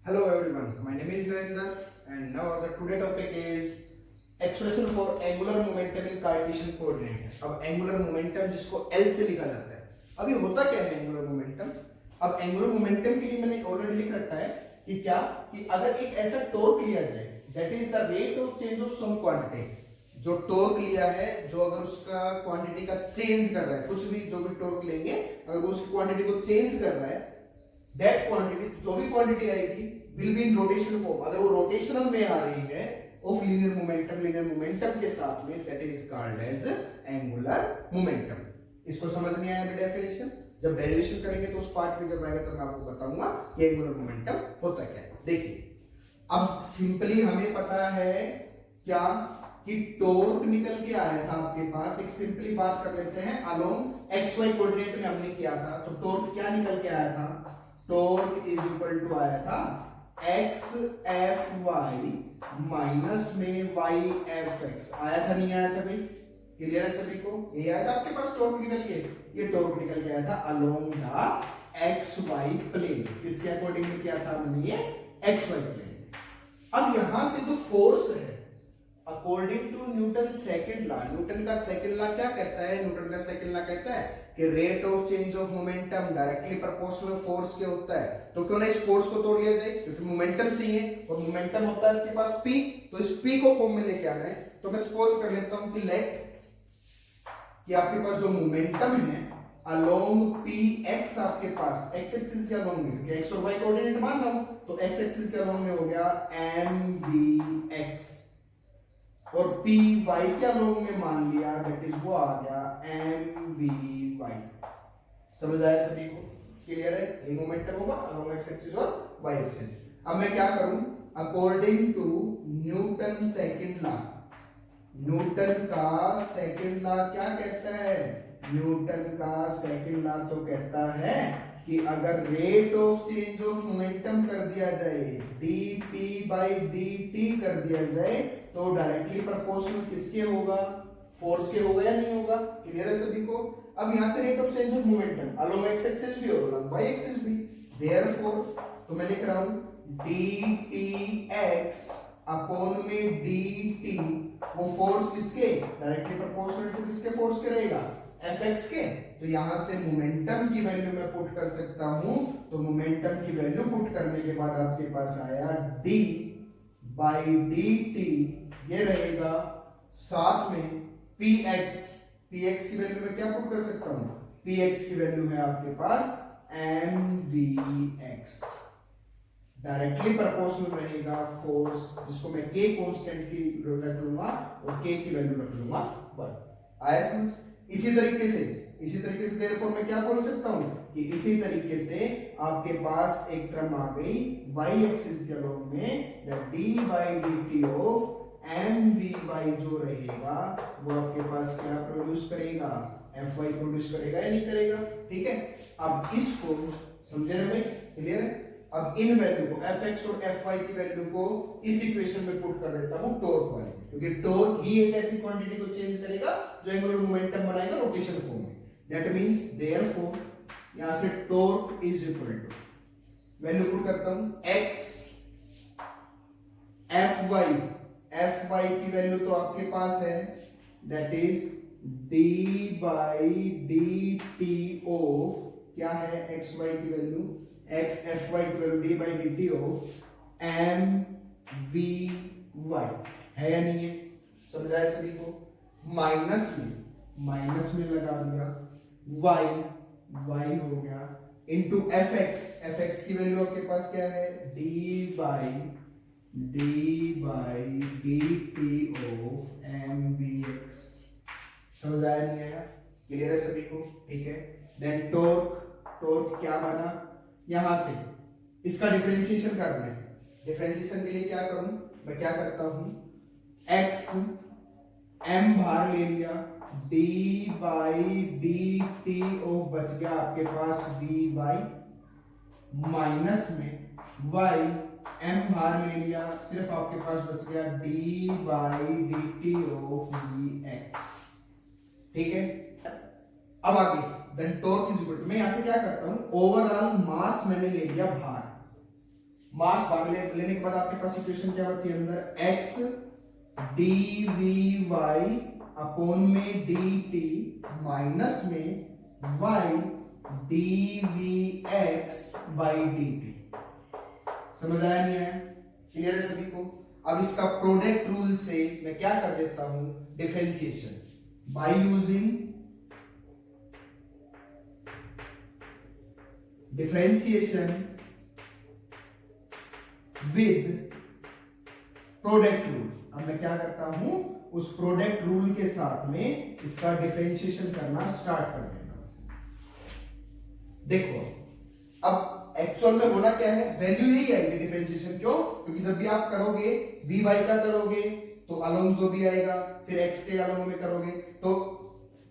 Hello everyone, my name is Narendra and now the today topic is expression for angular momentum in Cartesian coordinate. अब angular momentum जिसको L से लिखा जाता है, अब ये होता क्या है angular momentum? अब angular momentum के लिए मैंने ऑलरेडी लिख रखा है कि क्या कि अगर एक ऐसा टॉर्क लिया जाए that is the rate of change of some quantity, जो टॉर्क लिया है, जो अगर उसका क्वांटिटी का चेंज कर रहा है, कुछ भी जो भी टॉर्क लेंगे अगर वो उसकी क्वांटिटी को चेंज कर रहा है, दैट क्वांटिटी जो भी क्वांटिटी आएगी will be in rotation form, अगर वो रोटेशनल में आ रही है ऑफ लीनियर मोमेंटम के साथ में, that is called as angular momentum. इसको समझ नहीं आया डेफिनेशन, जब डेरिवेशन करेंगे तो उस पार्ट में जब आएगा तो मैं आपको बताऊंगा कि एंगुलर मोमेंटम होता क्या है। देखिए अब सिंपली हमें पता है क्या कि टॉर्क निकल के आया था आपके पास, एक सिंपली बात कर लेते हैं, अलोंग एक्स वाई कोऑर्डिनेट में हमने किया था तो टॉर्क क्या निकल के आया था, टॉर्क इज इक्वल टू आया था एक्स एफ वाई माइनस में वाई एफ एक्स। आया था नहीं आया था भाई? क्लियर है सभी को? ये आया था आपके पास टॉर्क निकल के, ये टॉर्क निकल के आया था along the X Y plane. किसके अकॉर्डिंग में किया था हमने? ये एक्स वाई प्लेन। अब यहां से जो फोर्स है according to Newton second law, Newton का सेकंड लॉ क्या कहता है? न्यूटन का सेकंड लॉ कहता है कि rate of change of momentum directly proportional force के होता है। तो क्यों ना इस फोर्स को तोड़ लिया जाए, क्योंकि मोमेंटम चाहिए और मोमेंटम होता है आपके पास पी, तो इस पी को फॉर्म में लेके आना है। तो मैं सपोज कर लेता हूं कि लेट कि आपके पास जो मोमेंटम है अलोंग पी एक्स, आपके पास एक्स एक्सिस के अलोंग में, क्योंकि एक्स और वाई कोऑर्डिनेट मान रहा हूं, तो एक्स एक्सिस के अलोंग में हो गया एम वी एक्स, और पी वाई के अलोंग में मान लिया, दैट इज वो आ गया एम वी वाई। समझ आया सभी को? क्लियर है? ये मोमेंटम होगा अलोंग एक्स एक्सिस और वाई एक्सिस। अब मैं क्या करूं? According to Newton second law, Newton का सेकंड लॉ क्या कहता है? न्यूटन का सेकंड लॉ तो कहता है कि अगर rate of change of momentum कर दिया जाए, dp बाई dt कर दिया जाए, तो डायरेक्टली प्रोपोर्शनल किसके होगा? फोर्स के होगा या नहीं होगा? क्लियर है सभी को? अब यहां से rate of change of momentum along X axis भी और अलोंग वाई एक्सिस भी, देयरफॉर तो मैं लिख रहा हूं dpx अपॉन में dt, वो फोर्स किसके? डायरेक्टली प्रोपोर्शनल टू किसके फोर्स के रहेगा? fx के। तो यहां से मोमेंटम की वैल्यू मैं पुट कर सकता हूं, तो मोमेंटम की वैल्यू पुट करने के बाद आपके पास आया d बाई dt, ये रहेगा साथ में px, px की वैल्यू मैं क्या पुट कर सकता हूं? px की वैल्यू है आपके पास mvx, डायरेक्टली प्रोपोर्शनल रहेगा फोर्स, जिसको मैं k कांस्टेंट की रख लूंगा और k की वैल्यू रख लूंगा 1। आया समझ? इसी तरीके से देयरफॉर मैं क्या बोल सकता हूं कि इसी तरीके से आपके पास एक टर्म आ गई y एक्सिस के अलोंग में, the d by dt of mvy जो रहेगा वो आपके पास क्या प्रोड्यूस करेगा? fy प्रोड्यूस करेगा या नहीं करेगा? ठीक है, अब इसको समझे ना भाई? क्लियर है? अब इन वैल्यू को fx और fy की वैल्यू को इस इक्वेशन में पुट कर देता हूं टॉर्क वाली, क्योंकि टॉर्क ही एक ऐसी क्वांटिटी को चेंज करेगा जो एंगुलर मोमेंटम बनाएगा रोटेशन फॉर्म में। दैट मींस देयरफॉर यहां से torque is equal to value put करता हूं x fy की वैल्यू तो आपके पास है, that is d by dt of क्या है? xy की वैल्यू, x fy की value d by dt of m v y है या नहीं है? समझाया सभी को? माइनस में लगा दिया y हो गया इंटू fx की वैल्यू आपके पास क्या है? d by dt of mvx। समझ आया नहीं आया? क्लियर है सभी को? ठीक है, देन टॉर्क क्या बना? यहां से इसका डिफरेंशिएशन करना है। डिफरेंशिएशन के लिए क्या करूं? मैं क्या करता हूं, x m बाहर ले लिया, d बाई dt ऑफ बच गया आपके पास vy, माइनस में y m बाहर ले लिया, सिर्फ आपके पास बच गया d by dt of vx। ठीक है, अब आगे then torque is equal to, मैं यहां से क्या करता हूं, ओवरऑल मास मैंने ले लिया बाहर, मास भाग लेने के बाद आपके पास इक्वेशन क्या बची अंदर, x dvy अपॉन में dt माइनस में y dvx by dt। समझ आया नहीं है? क्लियर है सभी को? अब इसका प्रोडक्ट रूल से मैं क्या कर देता हूं, differentiation by using differentiation with product rule. अब मैं क्या करता हूं, उस प्रोडक्ट रूल के साथ में इसका डिफरेंशिएशन करना स्टार्ट कर देता हूं। देखो अब एक्चुअल में होना क्या है, वैल्यू यही आएगी डिफरेंशिएशन। क्यों? क्योंकि जब भी आप करोगे vy का करोगे तो अलोंग जो भी आएगा, फिर x के अलोंग में करोगे तो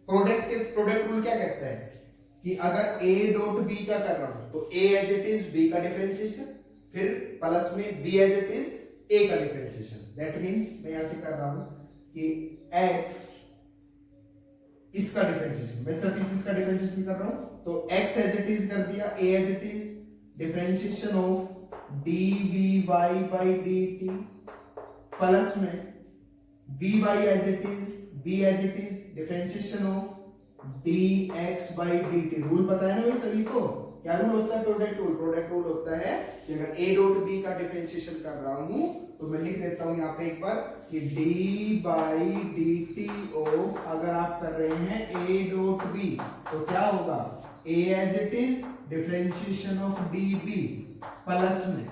प्रोडक्ट रूल क्या कहता है कि अगर a डॉट b का कर रहा हूं तो a as it is b का डिफरेंशिएशन, फिर प्लस में b as it is a का डिफरेंशिएशन। दैट मींस मैं यहां से कर रहा हूं कि x इसका डिफरेंशिएशन, मैं सिर्फ इसका डिफरेंशिएशन कर रहा हूं तो x एज इट इज कर दिया, a as it is differentiation of dvy by dt plus में vy as it is, b as it is differentiation of dx by dt। Rule पता है ना भाई सभी को? क्या रूल होता है? Product rule. प्रोडक्ट रूल होता है कि अगर a डॉट b का डिफरेंशिएशन कर रहा हूं तो मैं लिख देता हूं यहां पे एक बार कि d by dt ऑफ, अगर आप कर रहे हैं a डॉट b तो क्या होगा, a as it is differentiation of db plus में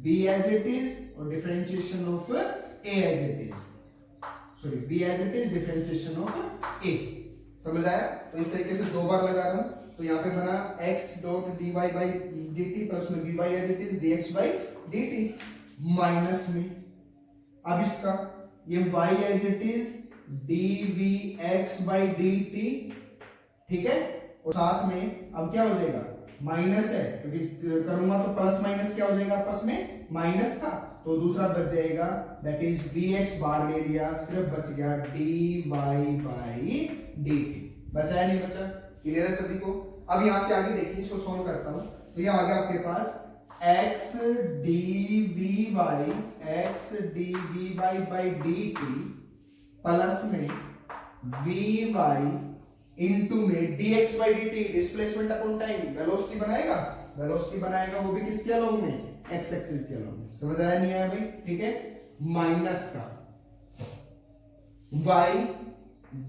b एज इट इज और differentiation of a as it is, sorry b as it is differentiation of a। समझ आया? तो इस तरीके से दो बार लगा रहा हूं तो यहां पे बना x dot dy by dt plus में vy as it is dx by dt minus में अब इसका ये y as it is dvx by dt, ठीक है? और साथ में अब क्या हो जाएगा, माइनस है क्योंकि करूंगा तो प्लस माइनस क्या हो जाएगा आपस में, माइनस का, तो दूसरा बच जाएगा दैट इज vx बार ले लिया, सिर्फ बच गया dy by dt। बचा है नहीं बचा? क्लियर है सभी को? अब यहां से आगे देखिए, इसको सॉल्व करता हूं तो ये आ गया आपके पास x dvy by dt plus में vy इनटू में dx by dt, displacement upon time, velocity बनाएगा, वेलोसिटी बनाएगा वो भी किसके अलोंग में, x एक्सिस के अलोंग में। समझ आया नहीं आया भाई? ठीक है, माइनस का y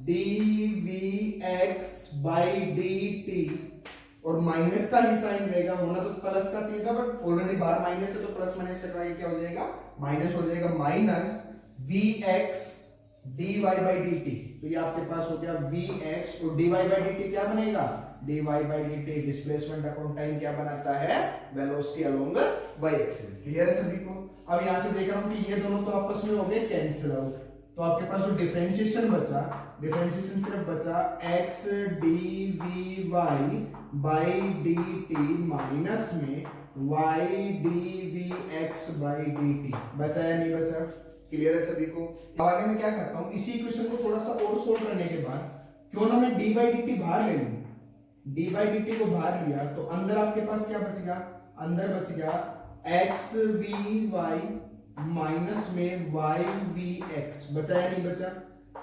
dvx by dt और माइनस का ही साइन रहेगा, होना तो प्लस का चाहिए था बट ऑलरेडी बाहर माइनस है तो प्लस माइनस कटवाएंगे, क्या हो जाएगा, माइनस हो जाएगा, minus vx dy by dt। तो ये आपके पास हो गया vx और dy by dt क्या बनेगा, dy by dt displacement upon time क्या बनाता है, velocity along y axis. Clear है सभी को? अब यहां से देख रहा हूं कि ये दोनों तो आपस में हो गए कैंसिल आउट, तो आपके पास जो डिफरेंशिएशन बचा, डिफरेंशिएशन सिर्फ बचा x dvy by dt minus में y dvx by dt। बचा या नहीं बचा? क्लियर है सभी को? आगे मैं क्या करता हूं, इसी इक्वेशन को थोड़ा सा और सोल्व करने के बाद क्यों ना मैं d by dt बाहर ले लूं, d by dt को बाहर लिया तो अंदर आपके पास क्या बच गया, अंदर बच गया x vy माइनस में y vx। बचा या नहीं बचा?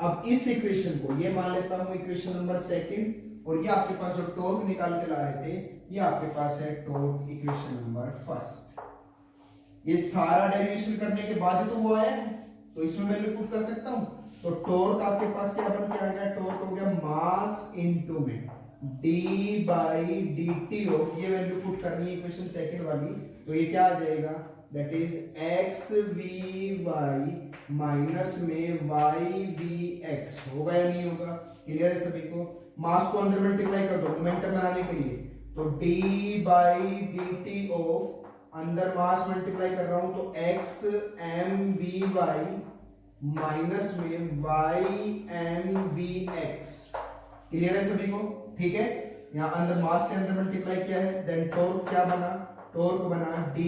अब इस इक्वेशन को ये मान लेता हूं इक्वेशन नंबर सेकंड, और ये आपके पास जो टॉर्क निकाल के ला रहे थे ये आपके पास है टॉर्क इक्वेशन नंबर फर्स्ट। ये सारा डेरिवेशन करने के बाद ही तो वो आया है तो इसमें वैल्यू पुट कर सकता हूं। तो टॉर्क आपके पास क्या बन के आ गया, टॉर्क हो गया मास इनटू में d by dt ऑफ, ये वैल्यू पुट करनी है इक्वेशन सेकंड वाली, तो ये क्या आ जाएगा, that is x vy minus में y vx। होगा या नहीं होगा? क्लियर है सभी को? मास को अंदर मल्टीप्लाई कर दो मोमेंटम बनाने के लिए, तो d by dt ऑफ, अंदर मास मल्टीप्लाई कर रहा हूं तो x m vy माइनस में y m vx। क्लियर है सभी को? ठीक है, यहां अंदर मास से अंदर मल्टीप्लाई किया है, देन टॉर्क क्या बना, टॉर्क बना d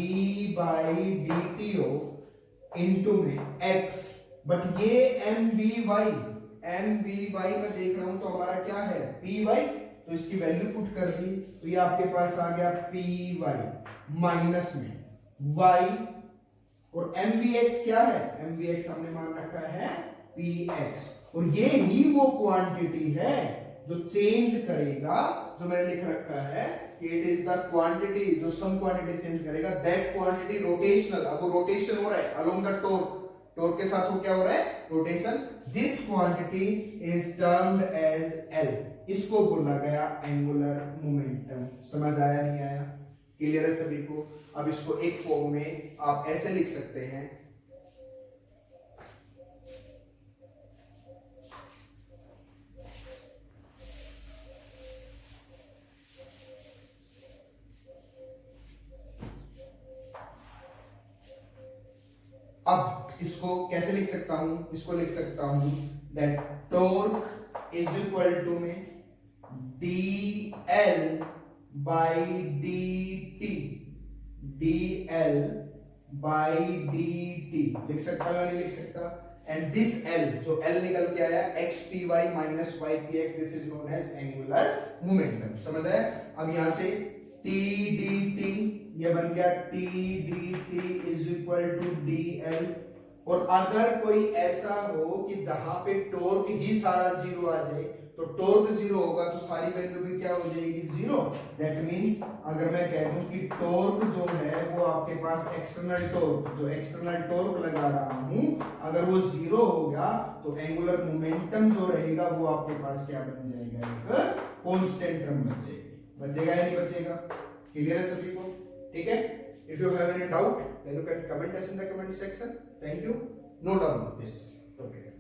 by dt of into में x, बट ये m v y मैं देख रहा हूं तो हमारा क्या है py, तो इसकी वैल्यू पुट कर दी, तो ये आपके पास आ गया पी वाई माइनस में वाई, और एम वी एक्स क्या है, एम वी एक्स हमने मान रखा है पी एक्स, और ये ही वो क्वांटिटी है जो चेंज करेगा, जो मैंने लिख रखा है कि इट इज द क्वांटिटी, जो सम क्वांटिटी चेंज करेगा, दैट क्वांटिटी रोटेशनल, अब वो रोटेशन हो रहा है अलोंग द टॉर्क, टॉर्क के साथ वो क्या हो रहा है, rotation, this quantity is termed as L, इसको बोला गया एंगुलर मोमेंटम। समझ आया नहीं आया, क्लियर है सभी को? अब इसको एक फॉर्म में आप ऐसे लिख सकते हैं, अब इसको कैसे लिख सकता हूं, इसको लिख सकता हूं that torque is equal to में D L by D T, D L by D T लिख सकता हूं या नहीं लिख सकता? एंड दिस एल, जो एल निकल के आया X P Y minus Y P X, this is known as angular momentum. समझ आया? अब यहां से टी डी टी ये बन गया T D T is equal to D L, और अगर कोई ऐसा हो कि जहां पे टॉर्क ही सारा जीरो आ जाए, तो टॉर्क जीरो होगा तो सारी वैल्यू भी क्या हो जाएगी, जीरो। दैट मींस अगर मैं कह दूं कि टॉर्क जो है वो आपके पास एक्सटर्नल टॉर्क, जो एक्सटर्नल टॉर्क लगा रहा हूं, अगर वो जीरो हो गया तो एंगुलर मोमेंटम जो रहेगा वो आपके पास क्या बन जाएगा, एक कांस्टेंट टर्म बन जाएगी। बचेगा या नहीं बचेगा? क्लियर है सभी को? ठीक है? If you have any doubt, then you can comment us in the comment section. Thank you. Note down this topic.